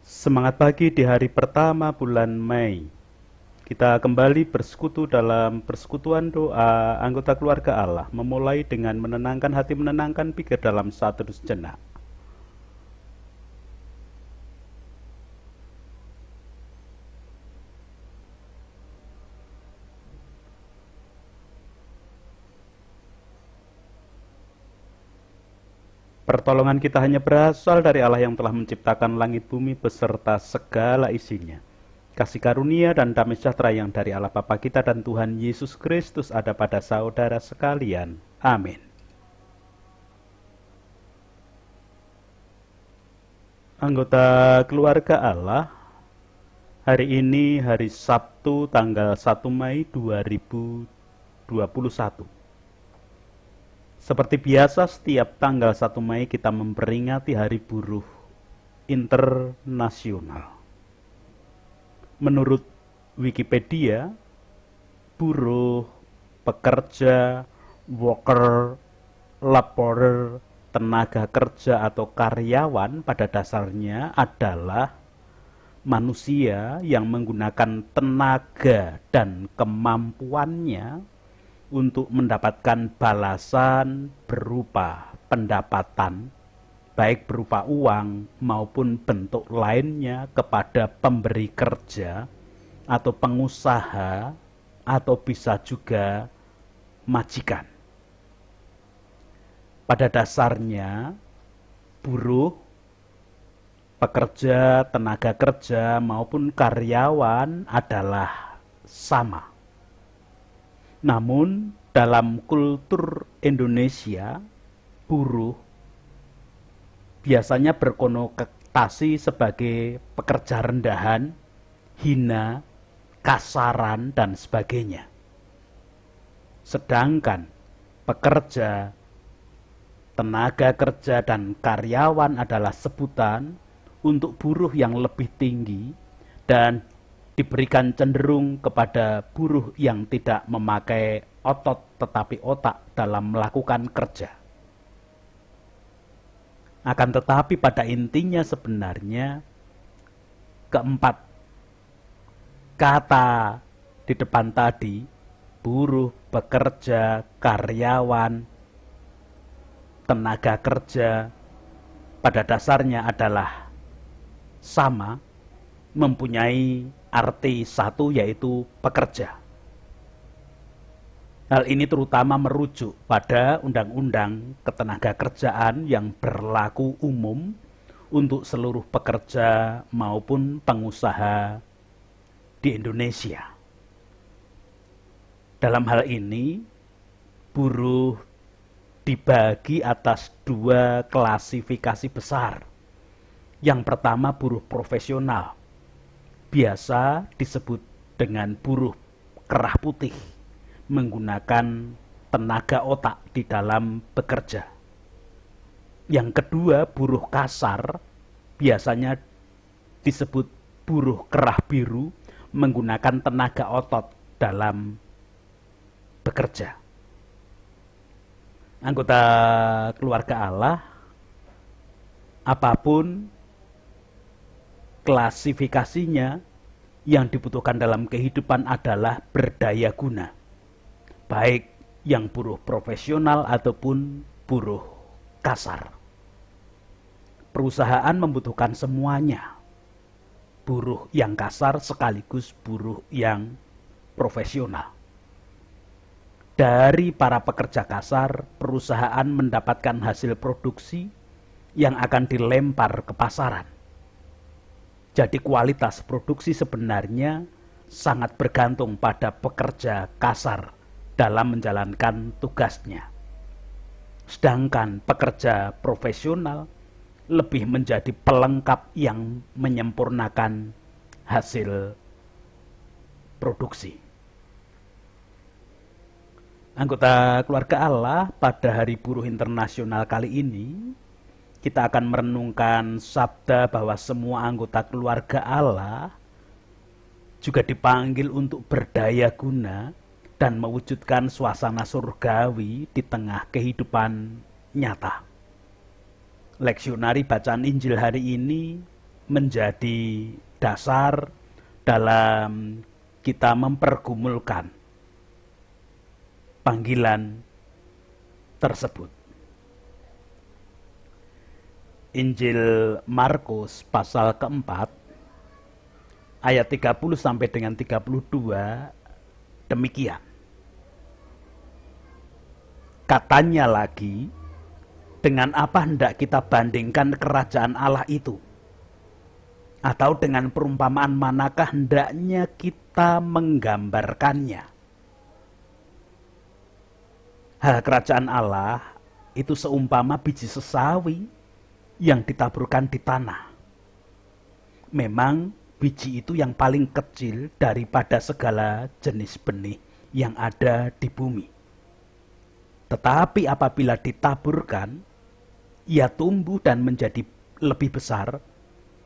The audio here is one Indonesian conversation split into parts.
Semangat pagi di hari pertama bulan Mei. Kita kembali bersekutu dalam persekutuan doa anggota keluarga Allah, memulai dengan menenangkan hati, menenangkan pikir dalam satu sejenak. Pertolongan kita hanya berasal dari Allah yang telah menciptakan langit bumi beserta segala isinya. Kasih karunia dan damai sejahtera yang dari Allah Bapa kita dan Tuhan Yesus Kristus ada pada saudara sekalian. Amin. Anggota keluarga Allah, hari ini hari Sabtu tanggal 1 Mei 2021. Seperti biasa, setiap tanggal 1 Mei kita memperingati Hari Buruh Internasional. Menurut Wikipedia, buruh, pekerja, worker, laborer, tenaga kerja atau karyawan pada dasarnya adalah manusia yang menggunakan tenaga dan kemampuannya untuk mendapatkan balasan berupa pendapatan, baik berupa uang maupun bentuk lainnya kepada pemberi kerja atau pengusaha atau bisa juga majikan. Pada dasarnya, buruh, pekerja, tenaga kerja maupun karyawan adalah sama. Namun dalam kultur Indonesia, buruh biasanya berkonotasi sebagai pekerja rendahan, hina, kasaran, dan sebagainya. Sedangkan pekerja, tenaga kerja, dan karyawan adalah sebutan untuk buruh yang lebih tinggi dan diberikan cenderung kepada buruh yang tidak memakai otot tetapi otak dalam melakukan kerja. Akan tetapi pada intinya sebenarnya keempat kata di depan tadi, buruh, pekerja, karyawan, tenaga kerja, pada dasarnya adalah sama, mempunyai arti satu, yaitu pekerja. Hal ini terutama merujuk pada Undang-Undang Ketenagakerjaan yang berlaku umum untuk seluruh pekerja maupun pengusaha di Indonesia. Dalam hal ini, buruh dibagi atas dua klasifikasi besar. Yang pertama, buruh profesional, biasa disebut dengan buruh kerah putih, menggunakan tenaga otak di dalam bekerja. Yang kedua, buruh kasar, biasanya disebut buruh kerah biru, menggunakan tenaga otot dalam bekerja. Anggota keluarga Allah, apapun klasifikasinya, yang dibutuhkan dalam kehidupan adalah berdaya guna, baik yang buruh profesional ataupun buruh kasar. Perusahaan membutuhkan semuanya, buruh yang kasar sekaligus buruh yang profesional. Dari para pekerja kasar, perusahaan mendapatkan hasil produksi yang akan dilempar ke pasaran. Jadi kualitas produksi sebenarnya sangat bergantung pada pekerja kasar dalam menjalankan tugasnya. Sedangkan pekerja profesional lebih menjadi pelengkap yang menyempurnakan hasil produksi. Anggota keluarga Allah, pada Hari Buruh Internasional kali ini, kita akan merenungkan sabda bahwa semua anggota keluarga Allah juga dipanggil untuk berdaya guna dan mewujudkan suasana surgawi di tengah kehidupan nyata. Leksionari bacaan Injil hari ini menjadi dasar dalam kita mempergumulkan panggilan tersebut. Injil Markus pasal keempat ayat 30 sampai dengan 32 demikian. Katanya lagi, dengan apa hendak kita bandingkan kerajaan Allah itu? Atau dengan perumpamaan manakah hendaknya kita menggambarkannya? Hal kerajaan Allah itu seumpama biji sesawi yang ditaburkan di tanah. Memang biji itu yang paling kecil daripada segala jenis benih yang ada di bumi. Tetapi apabila ditaburkan, ia tumbuh dan menjadi lebih besar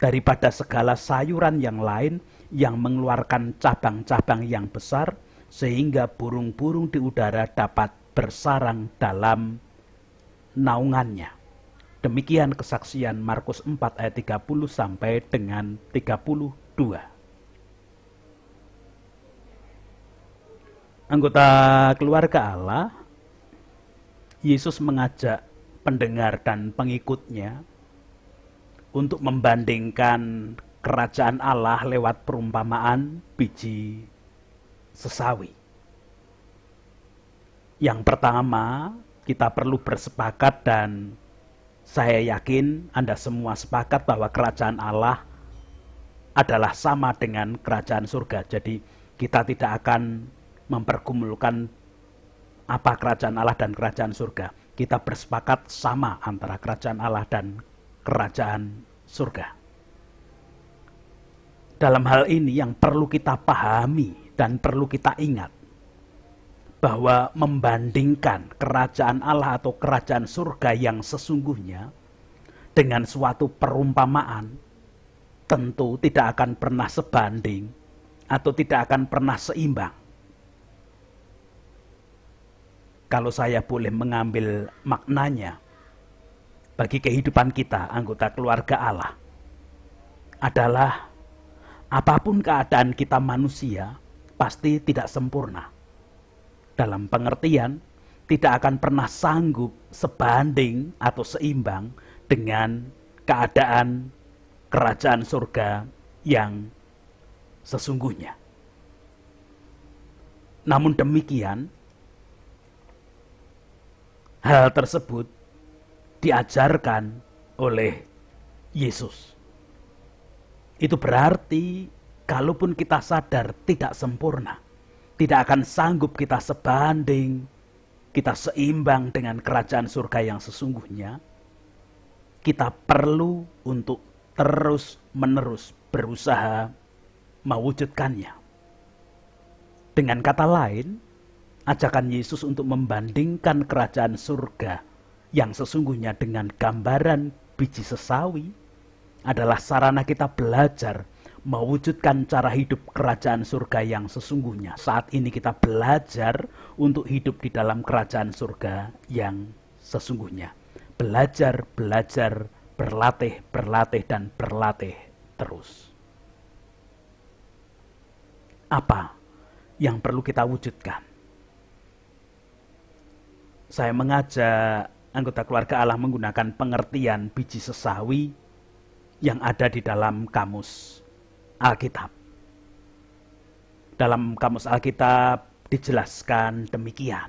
daripada segala sayuran yang lain yang mengeluarkan cabang-cabang yang besar, sehingga burung-burung di udara dapat bersarang dalam naungannya. Demikian kesaksian Markus 4 ayat 30 sampai dengan 32. Anggota keluarga Allah, Yesus mengajak pendengar dan pengikutnya untuk membandingkan kerajaan Allah lewat perumpamaan biji sesawi. Yang pertama, kita perlu bersepakat, dan saya yakin Anda semua sepakat bahwa kerajaan Allah adalah sama dengan kerajaan surga. Jadi kita tidak akan mempergumulkan apa kerajaan Allah dan kerajaan surga. Kita bersepakat sama antara kerajaan Allah dan kerajaan surga. Dalam hal ini yang perlu kita pahami dan perlu kita ingat, bahwa membandingkan kerajaan Allah atau kerajaan surga yang sesungguhnya dengan suatu perumpamaan tentu tidak akan pernah sebanding atau tidak akan pernah seimbang. Kalau saya boleh mengambil maknanya bagi kehidupan kita, anggota keluarga Allah, adalah apapun keadaan kita manusia pasti tidak sempurna. Dalam pengertian, tidak akan pernah sanggup sebanding atau seimbang dengan keadaan kerajaan surga yang sesungguhnya. Namun demikian, hal tersebut diajarkan oleh Yesus. Itu berarti, kalaupun kita sadar tidak sempurna, tidak akan sanggup kita sebanding, kita seimbang dengan kerajaan surga yang sesungguhnya, kita perlu untuk terus-menerus berusaha mewujudkannya. Dengan kata lain, ajakan Yesus untuk membandingkan kerajaan surga yang sesungguhnya dengan gambaran biji sesawi adalah sarana kita belajar mewujudkan cara hidup kerajaan surga yang sesungguhnya. Saat ini kita belajar untuk hidup di dalam kerajaan surga yang sesungguhnya. Belajar, berlatih, dan berlatih terus. Apa yang perlu kita wujudkan? Saya mengajak anggota keluarga Allah menggunakan pengertian biji sesawi yang ada di dalam kamus Alkitab. Dalam kamus Alkitab dijelaskan demikian.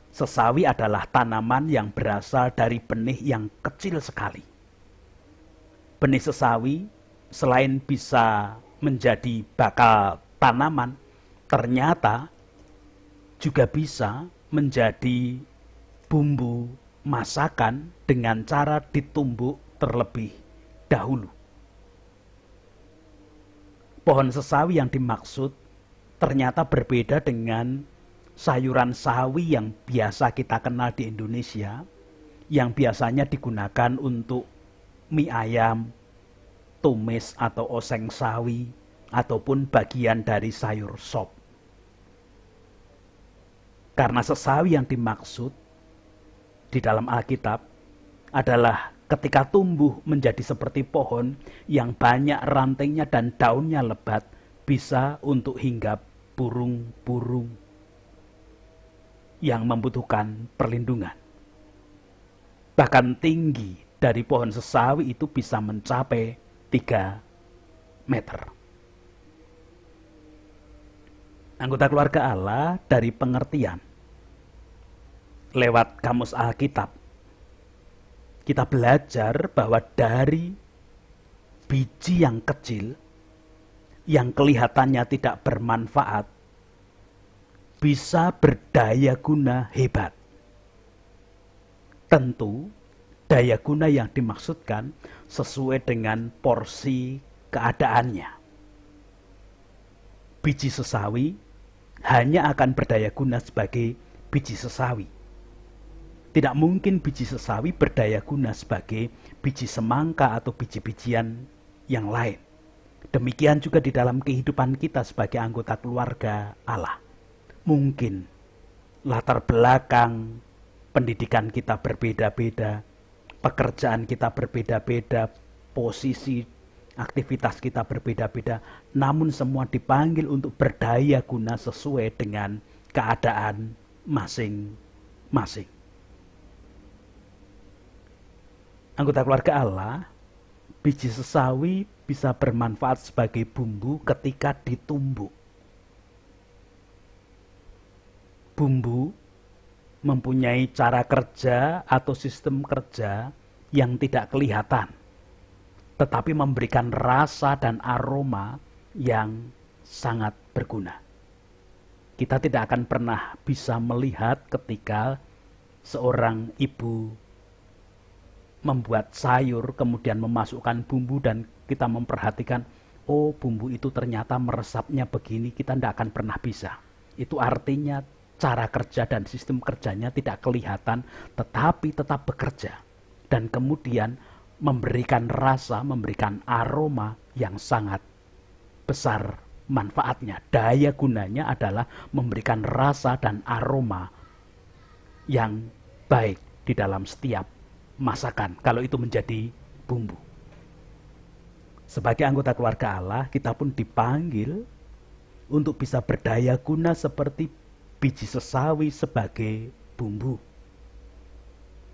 Sesawi adalah tanaman yang berasal dari benih yang kecil sekali. Benih sesawi selain bisa menjadi bakal tanaman, ternyata juga bisa menjadi bumbu masakan dengan cara ditumbuk terlebih dahulu. Pohon sesawi yang dimaksud ternyata berbeda dengan sayuran sawi yang biasa kita kenal di Indonesia, yang biasanya digunakan untuk mie ayam, tumis atau oseng sawi, ataupun bagian dari sayur sop. Karena sesawi yang dimaksud di dalam Alkitab adalah ketika tumbuh menjadi seperti pohon yang banyak rantainya dan daunnya lebat, bisa untuk hinggap burung-burung yang membutuhkan perlindungan. Bahkan tinggi dari pohon sesawi itu bisa mencapai 3 meter. Anggota keluarga Allah dari pengertian lewat kamus Alkitab, kita belajar bahwa dari biji yang kecil, yang kelihatannya tidak bermanfaat, bisa berdaya guna hebat. Tentu, daya guna yang dimaksudkan sesuai dengan porsi keadaannya. Biji sesawi hanya akan berdaya guna sebagai biji sesawi. Tidak mungkin biji sesawi berdaya guna sebagai biji semangka atau biji-bijian yang lain. Demikian juga di dalam kehidupan kita sebagai anggota keluarga Allah. Mungkin latar belakang pendidikan kita berbeda-beda, pekerjaan kita berbeda-beda, posisi aktivitas kita berbeda-beda, namun semua dipanggil untuk berdaya guna sesuai dengan keadaan masing-masing. Anggota keluarga Allah, biji sesawi bisa bermanfaat sebagai bumbu ketika ditumbuk. Bumbu mempunyai cara kerja atau sistem kerja yang tidak kelihatan, tetapi memberikan rasa dan aroma yang sangat berguna. Kita tidak akan pernah bisa melihat ketika seorang ibu membuat sayur, kemudian memasukkan bumbu dan kita memperhatikan, oh bumbu itu ternyata meresapnya begini, kita tidak akan pernah bisa. Itu artinya cara kerja dan sistem kerjanya tidak kelihatan, tetapi tetap bekerja. Dan kemudian memberikan rasa, memberikan aroma yang sangat besar manfaatnya. Daya gunanya adalah memberikan rasa dan aroma yang baik di dalam setiap masakan, kalau itu menjadi bumbu. Sebagai anggota keluarga Allah, kita pun dipanggil untuk bisa berdaya guna seperti biji sesawi sebagai bumbu.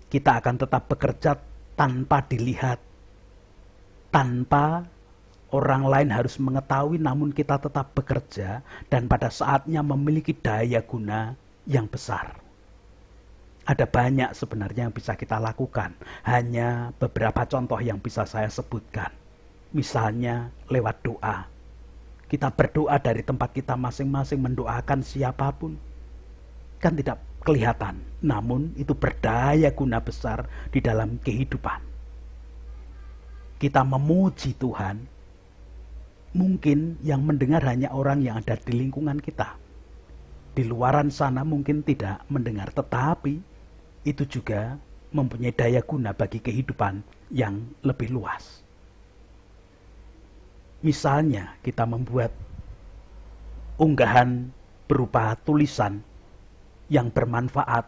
Kita akan tetap bekerja tanpa dilihat, tanpa orang lain harus mengetahui, namun kita tetap bekerja dan pada saatnya memiliki daya guna yang besar. Ada banyak sebenarnya yang bisa kita lakukan, hanya beberapa contoh yang bisa saya sebutkan. Misalnya lewat doa. Kita berdoa dari tempat kita masing-masing, mendoakan siapapun. Kan tidak kelihatan, namun itu berdaya guna besar di dalam kehidupan. Kita memuji Tuhan, mungkin yang mendengar hanya orang yang ada di lingkungan kita. Di luaran sana mungkin tidak mendengar, tetapi itu juga mempunyai daya guna bagi kehidupan yang lebih luas. Misalnya kita membuat unggahan berupa tulisan yang bermanfaat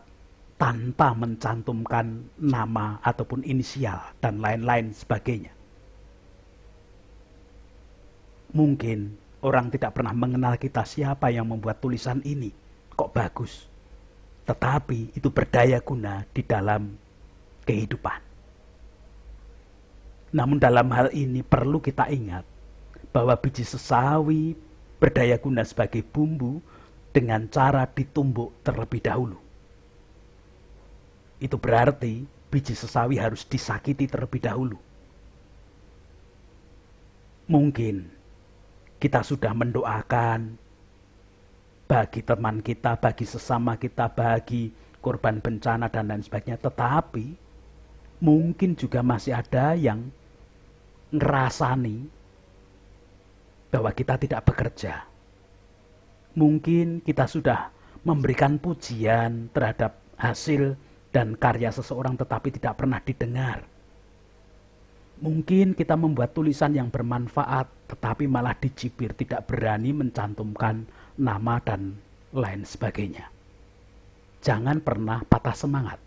tanpa mencantumkan nama ataupun inisial dan lain-lain sebagainya. Mungkin orang tidak pernah mengenal kita, siapa yang membuat tulisan ini, kok bagus. Tetapi itu berdaya guna di dalam kehidupan. Namun dalam hal ini perlu kita ingat bahwa biji sesawi berdaya guna sebagai bumbu dengan cara ditumbuk terlebih dahulu. Itu berarti biji sesawi harus disakiti terlebih dahulu. Mungkin kita sudah mendoakan bagi teman kita, bagi sesama kita, bagi korban bencana dan lain sebagainya. Tetapi mungkin juga masih ada yang ngerasani bahwa kita tidak bekerja. Mungkin kita sudah memberikan pujian terhadap hasil dan karya seseorang tetapi tidak pernah didengar. Mungkin kita membuat tulisan yang bermanfaat tetapi malah dicibir, tidak berani mencantumkan nama dan lain sebagainya. Jangan pernah patah semangat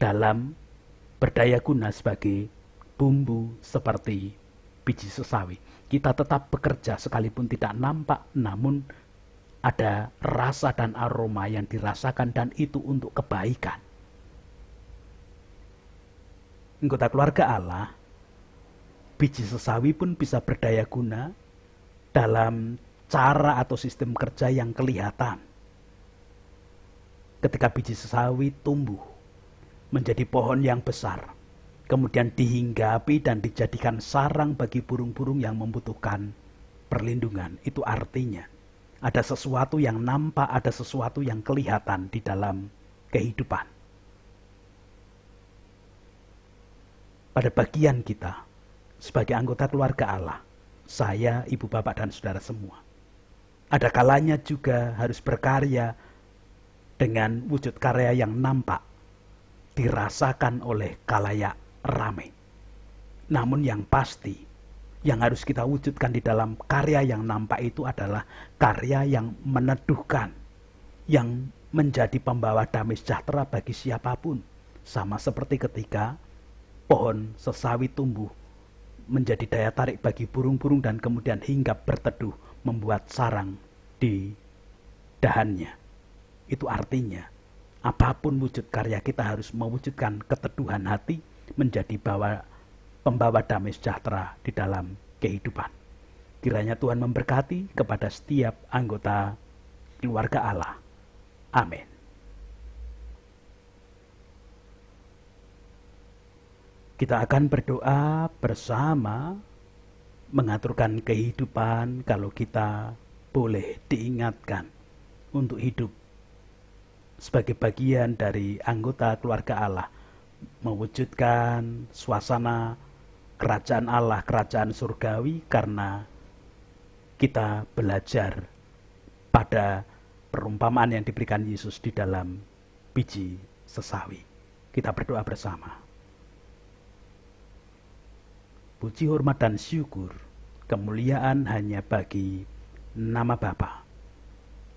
dalam berdaya guna sebagai bumbu seperti biji sesawi. Kita tetap bekerja sekalipun tidak nampak, namun ada rasa dan aroma yang dirasakan, dan itu untuk kebaikan. Anggota keluarga Allah, biji sesawi pun bisa berdaya guna dalam cara atau sistem kerja yang kelihatan. Ketika biji sesawi tumbuh menjadi pohon yang besar, kemudian dihinggapi dan dijadikan sarang bagi burung-burung yang membutuhkan perlindungan, itu artinya ada sesuatu yang nampak, ada sesuatu yang kelihatan di dalam kehidupan. Pada bagian kita, sebagai anggota keluarga Allah, saya, ibu, bapak, dan saudara semua, ada kalanya juga harus berkarya dengan wujud karya yang nampak, dirasakan oleh khalayak ramai. Namun yang pasti, yang harus kita wujudkan di dalam karya yang nampak itu adalah karya yang meneduhkan, yang menjadi pembawa damai sejahtera bagi siapapun. Sama seperti ketika pohon sesawi tumbuh menjadi daya tarik bagi burung-burung dan kemudian hinggap berteduh membuat sarang di dahannya. Itu artinya apapun wujud karya kita harus mewujudkan keteduhan hati, menjadi pembawa damai sejahtera di dalam kehidupan. Kiranya Tuhan memberkati kepada setiap anggota keluarga Allah. Amin. Kita akan berdoa bersama, mengaturkan kehidupan kalau kita boleh diingatkan untuk hidup sebagai bagian dari anggota keluarga Allah, mewujudkan suasana kerajaan Allah, kerajaan surgawi, karena kita belajar pada perumpamaan yang diberikan Yesus di dalam biji sesawi. Kita berdoa bersama. Puji, hormat, dan syukur, kemuliaan hanya bagi nama Bapa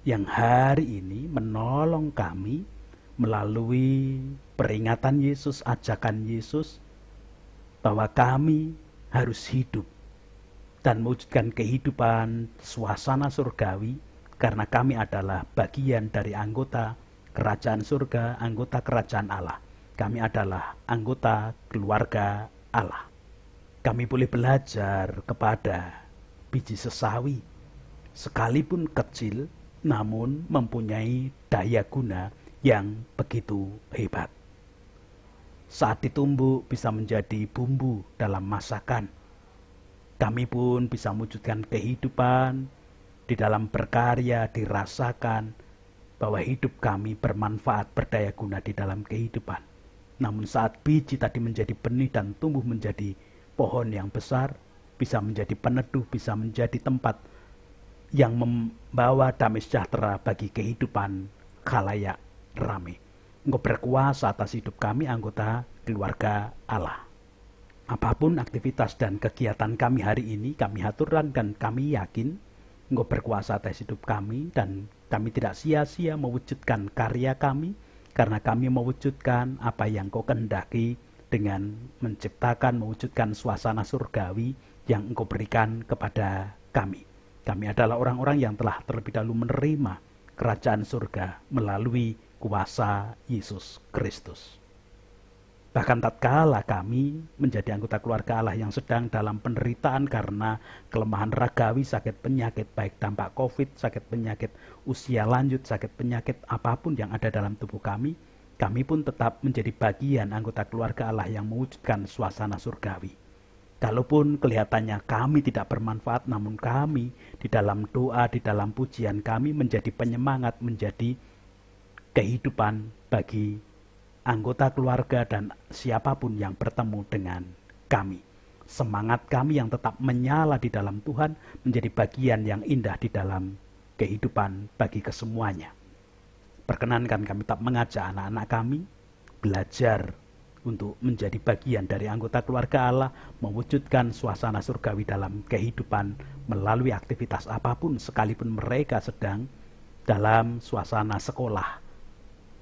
yang hari ini menolong kami melalui peringatan Yesus, ajakan Yesus, bahwa kami harus hidup dan mewujudkan kehidupan suasana surgawi, karena kami adalah bagian dari anggota kerajaan surga, anggota kerajaan Allah. Kami adalah anggota keluarga Allah. Kami boleh belajar kepada biji sesawi, sekalipun kecil, namun mempunyai daya guna yang begitu hebat. Saat ditumbuk bisa menjadi bumbu dalam masakan. Kami pun bisa mewujudkan kehidupan di dalam berkarya, dirasakan bahwa hidup kami bermanfaat, berdaya guna di dalam kehidupan. Namun saat biji tadi menjadi benih dan tumbuh menjadi pohon yang besar, bisa menjadi peneduh, bisa menjadi tempat yang membawa damai sejahtera bagi kehidupan khalayak ramai. Engkau berkuasa atas hidup kami, anggota keluarga Allah. Apapun aktivitas dan kegiatan kami hari ini, kami haturkan dan kami yakin Engkau berkuasa atas hidup kami, dan kami tidak sia-sia mewujudkan karya kami, karena kami mewujudkan apa yang Engkau kehendaki dengan menciptakan, mewujudkan suasana surgawi yang Engkau berikan kepada kami. Kami adalah orang-orang yang telah terlebih dahulu menerima kerajaan surga melalui kuasa Yesus Kristus. Bahkan tatkala kami menjadi anggota keluarga Allah yang sedang dalam penderitaan karena kelemahan ragawi, sakit penyakit, baik dampak COVID, sakit penyakit usia lanjut, sakit penyakit apapun yang ada dalam tubuh kami pun tetap menjadi bagian anggota keluarga Allah yang mewujudkan suasana surgawi. Kalaupun kelihatannya kami tidak bermanfaat, namun kami di dalam doa, di dalam pujian kami menjadi penyemangat, menjadi kehidupan bagi anggota keluarga dan siapapun yang bertemu dengan kami. Semangat kami yang tetap menyala di dalam Tuhan menjadi bagian yang indah di dalam kehidupan bagi kesemuanya. Perkenankan kami tetap mengajak anak-anak kami belajar untuk menjadi bagian dari anggota keluarga Allah, mewujudkan suasana surgawi dalam kehidupan melalui aktivitas apapun, sekalipun mereka sedang dalam suasana sekolah,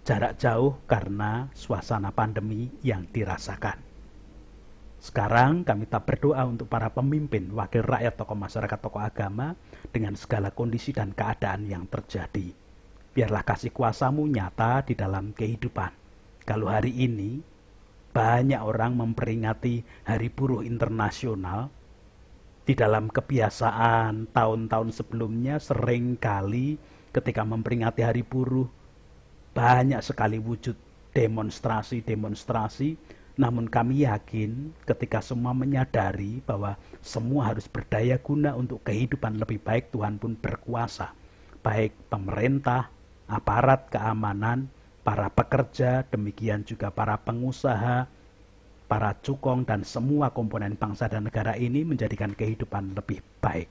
jarak jauh karena suasana pandemi yang dirasakan. Sekarang kami tak berdoa untuk para pemimpin, wakil rakyat, tokoh masyarakat, tokoh agama dengan segala kondisi dan keadaan yang terjadi. Biarlah kasih kuasa-Mu nyata di dalam kehidupan. Kalau hari ini banyak orang memperingati Hari Buruh Internasional, di dalam kebiasaan tahun-tahun sebelumnya seringkali ketika memperingati Hari Buruh banyak sekali wujud demonstrasi-demonstrasi. Namun kami yakin ketika semua menyadari bahwa semua harus berdaya guna untuk kehidupan lebih baik, Tuhan pun berkuasa. Baik pemerintah, aparat keamanan, para pekerja, demikian juga para pengusaha, para cukong, dan semua komponen bangsa dan negara ini menjadikan kehidupan lebih baik.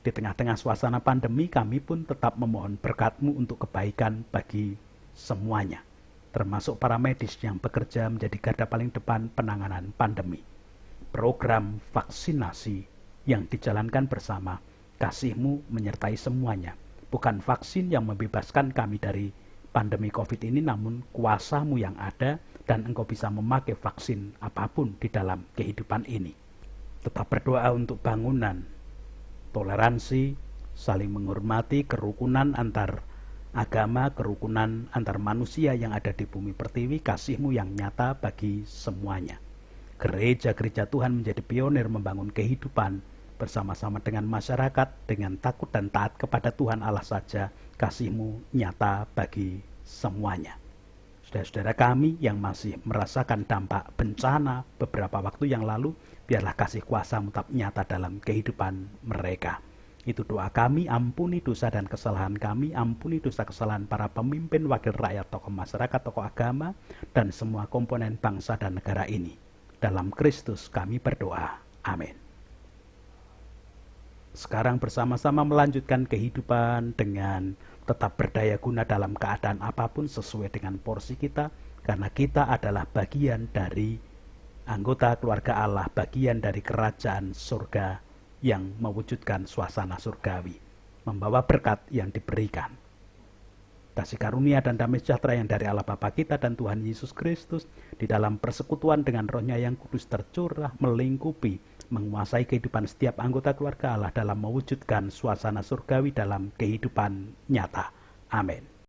Di tengah-tengah suasana pandemi, kami pun tetap memohon berkat-Mu untuk kebaikan bagi semuanya, termasuk para medis yang bekerja menjadi garda paling depan penanganan pandemi. Program vaksinasi yang dijalankan bersama, kasih-Mu menyertai semuanya. Bukan vaksin yang membebaskan kami dari pandemi COVID ini, namun kuasa-Mu yang ada, dan Engkau bisa memakai vaksin apapun di dalam kehidupan ini. Tetap berdoa untuk bangunan, toleransi, saling menghormati, kerukunan antar agama, kerukunan antar manusia yang ada di bumi pertiwi, kasih-Mu yang nyata bagi semuanya. Gereja-gereja Tuhan menjadi pionir membangun kehidupan bersama-sama dengan masyarakat, dengan takut dan taat kepada Tuhan Allah saja, kasih-Mu nyata bagi semuanya. Saudara-saudara kami yang masih merasakan dampak bencana beberapa waktu yang lalu, biarlah kasih kuasa-Mu tetap nyata dalam kehidupan mereka. Itu doa kami, ampuni dosa dan kesalahan kami, ampuni dosa kesalahan para pemimpin, wakil rakyat, tokoh masyarakat, tokoh agama, dan semua komponen bangsa dan negara ini. Dalam Kristus kami berdoa. Amin. Sekarang bersama-sama melanjutkan kehidupan dengan tetap berdaya guna dalam keadaan apapun sesuai dengan porsi kita, karena kita adalah bagian dari anggota keluarga Allah, bagian dari kerajaan surga yang mewujudkan suasana surgawi, membawa berkat yang diberikan. Kasih karunia dan damai sejahtera yang dari Allah Bapa kita dan Tuhan Yesus Kristus di dalam persekutuan dengan Roh-Nya yang kudus tercurah, melingkupi, menguasai kehidupan setiap anggota keluarga Allah dalam mewujudkan suasana surgawi dalam kehidupan nyata. Amin.